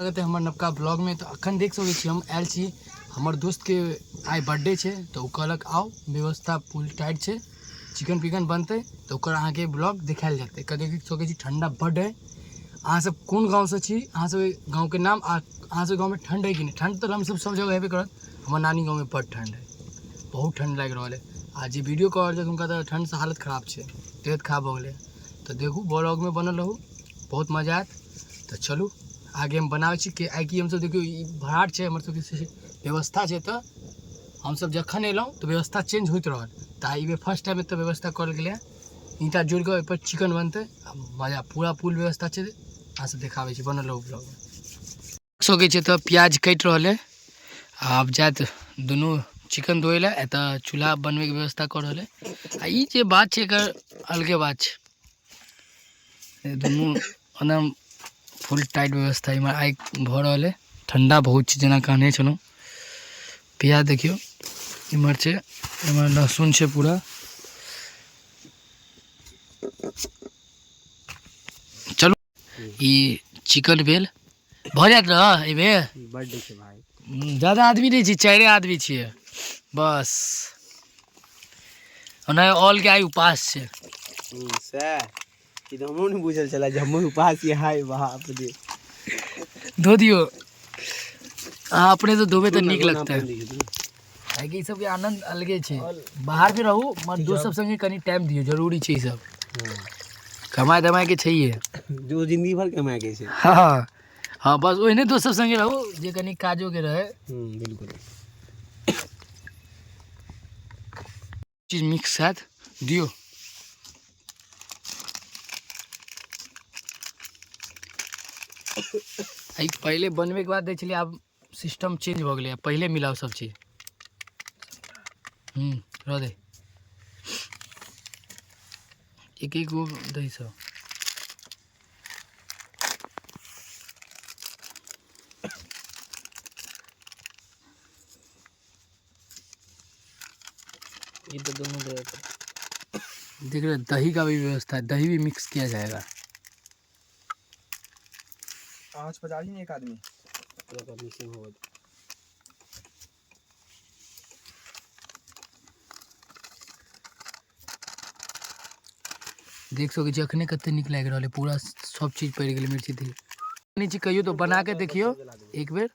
स्वागत है हमारे नवका ब्लॉग में। तो अखन देख सके छी हम आयल छी हमर दोस्त के आई बर्थडे है तो कहलक आओ व्यवस्था फुल टाइट है, चिकन पिकन बनते तो अहाँ के ब्लॉग दिखायल जाते। देख सके छी ठंडा बड है। अहाँ सब कौन गाँव से छी, अहाँ सब गाँव के नाम, अहाँ सब गाँव में ठंड है कि नहीं? ठंड तो हम सब जगह हेबे करत। हमारे नानी गाँव में बड ठंड है, बहुत ठंड लग रहा है। आज ये वीडियो कॉल है उनका तो ठंड से हालत खराब है, तबियत खराब हो गए। तो देखू ब्लॉग में बनल रहू, बहुत मजा आयत। तो चलू आगे हम बनावे छी कि आइ कि हम सब देखियो भाट है हमर सबके व्यवस्था है। तो हम सब जखन एलहुँ तो व्यवस्था चेंज होते रहल। तो आई फर्स्ट टाइम तो व्यवस्था करल गेलै, ईंटा जोड़ के ऊपर चिकन बनते, मजा पूरा फुल व्यवस्था है। अहाँ सब देखावे छी, बनल रहू ब्लॉग में। सके छै तो प्याज कट रहा है, आब जात दोनों चिकन धोए ला एत चूल्हा बनवे के व्यवस्था कर रहा है। ई जे बात है एकर अलगे बात है, दोनों एकदम फुल टाइट व्यवस्था इमहर आग भ रहा है। ठंडा बहुत है जना कहने छलूँ। प्याज देखियो इमहर है, इमहर लहसुन है पूरा। चलो ई चिकन भेल भ जात रह एबे बर्थडे के भाई ज्यादा आदमी नहीं छी, 4 आदमी छिए बस। ओना ऑल के आई उपास है सर, ई तो हमहु नहीं बुझल चला जे हमहु उपास ये हाय बाप रे। धो दियो, अपने तो धोबे तो निक लगता है। कि सब के आनंद अलगे छे। बाहर भी रहू मगर दोस्त सब संगे कनी टाइम दियो, जरूरी छे। सब कमाए धमाए के चाहिए, जो जिंदगी भर कमाए के छे। हाँ हाँ बस ओहने दोस्त सब संगे रहू जे कनी काजो के रहे। बिल्कुल चीज मिक्स साथ दियो। आई पहले बनवे के बाद देख चलिए, अब सिस्टम चेंज हो गया। पहले मिलाओ सब चीज। रह दे एक एक गो दही सब। ये तो दोनों देख रहे, दही का भी व्यवस्था है, दही भी मिक्स किया जाएगा। आज 50 नहीं एक आदमी मिसिंग हो। देख सके अखने कते निक लग रहा है, पूरा सब चीज पड़ गई। मिर्ची थी नीचे कहियो तो बना के देखियो एक बेर,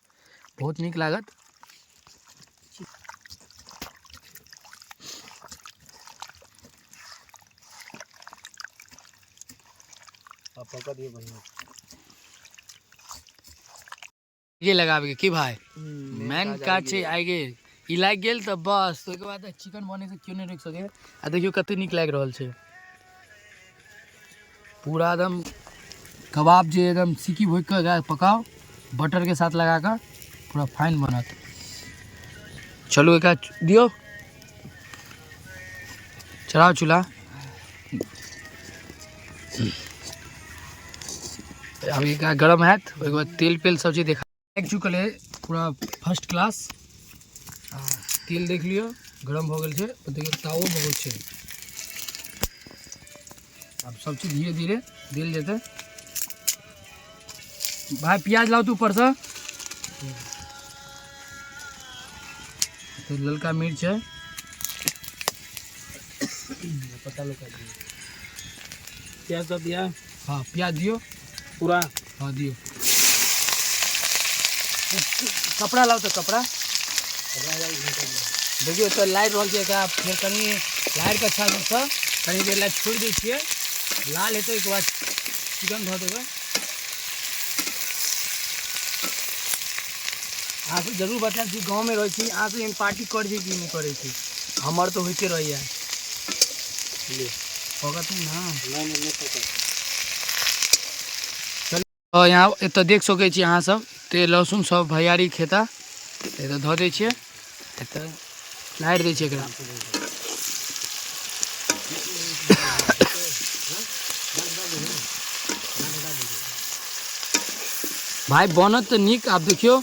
बहुत निक लागत। ये लगावे की भाई मेन काज छै आगे ई लाग गेल तो बस। तो के बाद चिकन बने से क्यों नहीं रुक सके। आ देखियो कते निक लाग रहल छै, पूरा एकदम कबाब जे एकदम सिकी भूक के पकाओ बटर के साथ लगा कर, पूरा फाइन बनत। चलो एक दियो, चढ़ाओ चूल्हा। अभी का गरम है, एक बार तेल पेल सब चीज देखा देख चुकल है, पूरा फर्स्ट क्लास। तेल देख लियो गरम हो गल है। तो देखियो तावो बहुत है। अब सब चीज धीरे धीरे दिल जेते। भाई प्याज लाओ तू ऊपर से, तो ललका मिर्च है पता लगा दियो। प्याज तो दिया, हाँ प्याज दियो पूरा, हाँ दियो। कपड़ा लाओ तो कपड़ा देखियो तो लाइट रोल का फिर कनी लाइट का अच्छा से कनी देर लाइट छोड़ दै छियै, लाल हेतै। एक बाद चिकन धो देबै। अहाँ सब जरूर बताएब कि गाँव में रहे छी अहाँ सब पार्टी कर छी कि नहीं करे छी। हमर तो होते रही है चल। यहाँ एत देख सके छी अहाँ सब ते लहसुन सब भैयारी खेता एत धो दै छियै, एत लाइट दै छियै एकरा। भाई बनत तो निक, आप देखियो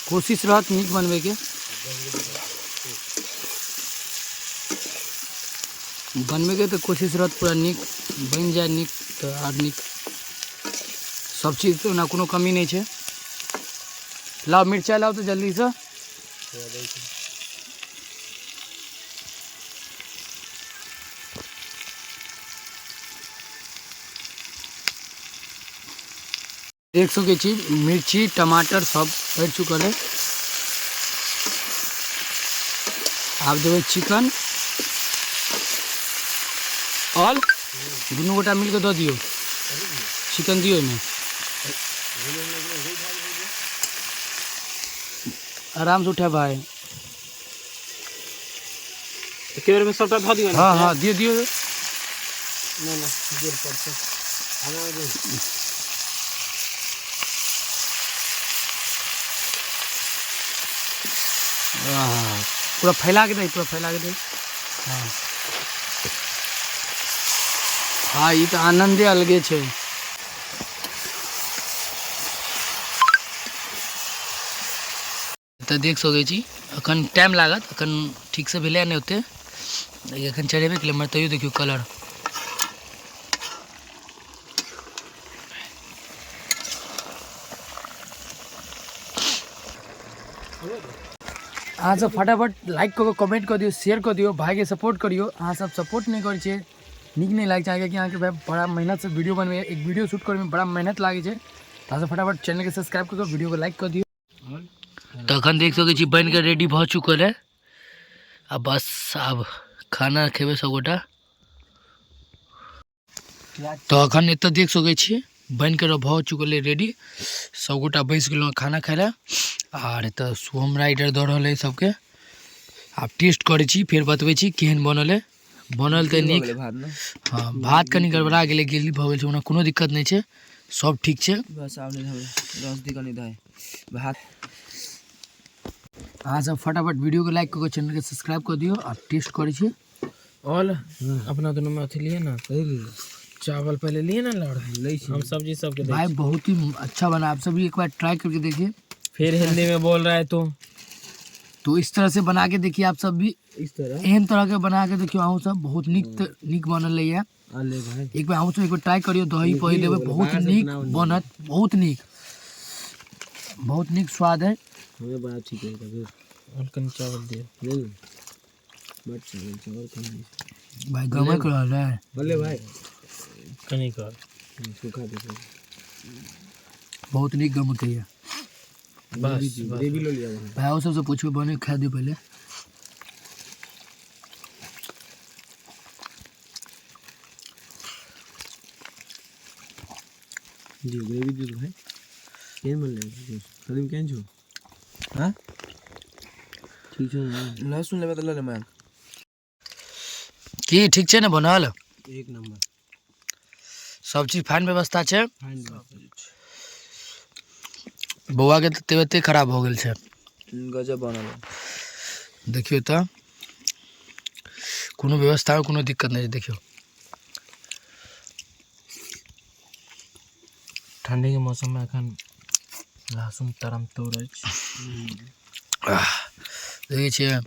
कोशिश रहत निक बनवे के। बनवे के तो कोशिश रहत पूरा निक बन जाए, निक तो आर निक सब चीज तो ना कोनो कमी नहीं है। लाओ मिर्चा लाओ तो जल्दी से। देख सके छी मिर्ची टमाटर सब पड़ चुकल है। आप देवे चिकन और दोनों गोटा मिल के दो दियो, चिकन दियो में आराम से उठा भाई। केवल में सबटा धो दियो। हाँ हाँ दियो दियो। ना ना जोर पड़ते आना दे। हाँ पूरा फैला के दे, पूरा फैला के दे। हाँ हाँ ये तो आनंदे अलगे छे। तो देख सके छी अखन टाइम लागत, अखन ठीक से भेले नहीं होते, अखन चढ़ेबे के लिए। मर तैयो देखियो कलर। अहाँ सब फटाफट लाइक कर कमेंट कर दियो, शेयर कर दियो, भाई के सपोर्ट करियो। अहाँ सब सपोर्ट नहीं करे छे, निक नहीं लागे छै कि अहाँ के भाई बड़ा मेहनत से वीडियो बनवे, एक वीडियो शूट करे में बड़ा मेहनत लागे छै। अहाँ सब फटाफट चैनल के सब्सक्राइब कर, वीडियो को लाइक कर दियो। तो अखन देख सके छी बन के रेडी भ चुकल है। अब बस अब खाना खेबे सब गोटा। तो अखन एत देख सके छी बन के भ चुकल है रेडी, सब गोटा बैस गेल खाना खाए ला। और एत शुभम राइडर द रहा है सबके। आप टेस्ट करे छी फिर बतबे छी केहन बनल है। बनल तो निक। हाँ भात कनी गड़बड़ा गेले, गिल्ली भ गेल छै, ओना कोनो दिक्कत नहीं छै, सब ठीक छै। बस आब नहीं होय रस दी कनी दे भात। अहाँ सब फटाफट वीडियो को लाइक कर, चैनल के सब्सक्राइब कर दियो। आप टेस्ट करे छी। और अपना दोनों में अथी लिए ना, चावल पहले लिए ना लड़ हम सब्जी सब के भाई बहुत ही अच्छा बना। आप सभी एक बार ट्राई करके देखिए। फिर हिंदी में बोल रहा है तो इस तरह से बना के देखिए आप सब भी। इस तरह एहन तरह के बना के देखियो। अहूँ सब बहुत निक बनल है। एक बार अहूँ सब एक बार ट्राई करियो, दही पही लेबे, बहुत निक बनत, बहुत निक स्वाद है। हमें बड़ा ठीक है। और कन चावल दियो बट चावल कम भाई गमा कर रहा है भले भाई कनी कर सूखा दे बहुत निक गम के है। बस ग्रेवी लो लिया भाई और सबसे पूछो बने खा दे पहले। जी ग्रेवी दे भाई केन मन ले खरीम केन छो। हां ठीक छो ना लहसुन लेबे त ले मैं की ठीक छे ना बनल एक नंबर सब चीज फाइन व्यवस्था छे। बउआ के तबियत खराब हो गेल छे, गजब बनल देखियो त कोनो व्यवस्था में कोनो दिक्कत नहीं। देखियो ठंडी के मौसम में अखन लहसुन तरम तोड़ देखिए